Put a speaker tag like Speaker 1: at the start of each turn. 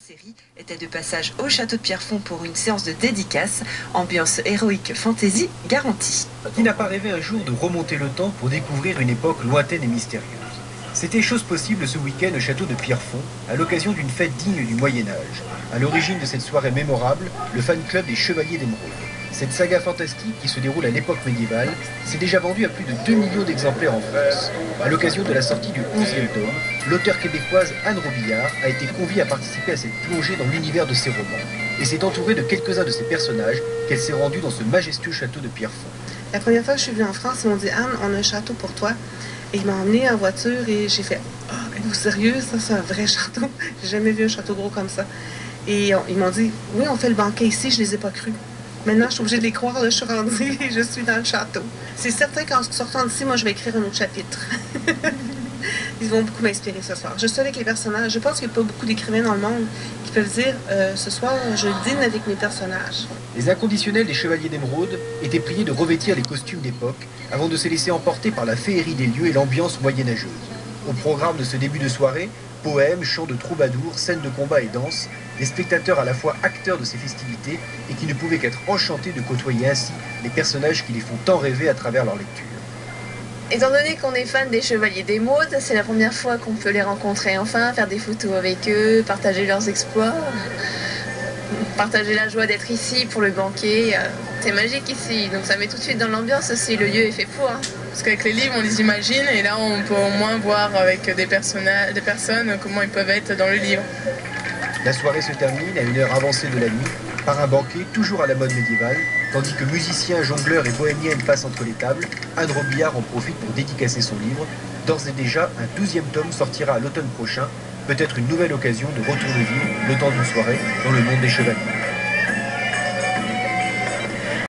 Speaker 1: Série était de passage au château de Pierrefonds pour une séance de dédicace, ambiance héroïque fantasy garantie.
Speaker 2: Qui n'a pas rêvé un jour de remonter le temps pour découvrir une époque lointaine et mystérieuse? C'était chose possible ce week-end au château de Pierrefonds, à l'occasion d'une fête digne du Moyen-Âge. À l'origine de cette soirée mémorable, le fan club des Chevaliers d'Émeraude. Cette saga fantastique qui se déroule à l'époque médiévale s'est déjà vendue à plus de 2 millions d'exemplaires en France. À l'occasion de la sortie du 11e tome, l'auteure québécoise Anne Robillard a été conviée à participer à cette plongée dans l'univers de ses romans. Et s'est entourée de quelques-uns de ses personnages qu'elle s'est rendue dans ce majestueux château de Pierrefonds.
Speaker 3: La première fois que je suis venue en France, ils m'ont dit « Anne, on a un château pour toi ». Et ils m'ont emmenée en voiture et j'ai fait « Ah, êtes-vous sérieuse? Ça, c'est un vrai château. J'ai jamais vu un château gros comme ça. » Et ils m'ont dit « Oui, on fait le banquet ici. » Je les ai pas crus. Maintenant, je suis obligée de les croire. Là, je suis rendue et je suis dans le château. C'est certain qu'en sortant d'ici, moi, je vais écrire un autre chapitre. Ils vont beaucoup m'inspirer ce soir. Je suis avec les personnages. Je pense qu'il n'y a pas beaucoup d'écrivains dans le monde qui peuvent dire ce soir, je dîne avec mes personnages.
Speaker 2: Les inconditionnels des Chevaliers d'Émeraude étaient priés de revêtir les costumes d'époque avant de se laisser emporter par la féerie des lieux et l'ambiance moyenâgeuse. Au programme de ce début de soirée, poèmes, chants de troubadours, scènes de combat et danse, des spectateurs à la fois acteurs de ces festivités et qui ne pouvaient qu'être enchantés de côtoyer ainsi les personnages qui les font tant rêver à travers leur lecture.
Speaker 4: Étant donné qu'on est fan des Chevaliers d'Émeraude, c'est la première fois qu'on peut les rencontrer enfin, faire des photos avec eux, partager leurs exploits, partager la joie d'être ici pour le banquet. C'est magique ici, donc ça met tout de suite dans l'ambiance aussi, le lieu est fait pour.
Speaker 5: Parce qu'avec les livres, on les imagine, et là, on peut au moins voir avec des personnes comment ils peuvent être dans le livre.
Speaker 2: La soirée se termine à une heure avancée de la nuit par un banquet toujours à la mode médiévale, tandis que musiciens, jongleurs et bohémiennes passent entre les tables. Anne Robillard en profite pour dédicacer son livre. D'ores et déjà, un 12e tome sortira à l'automne prochain, peut-être une nouvelle occasion de retour de ville le temps d'une soirée dans le monde des chevaliers.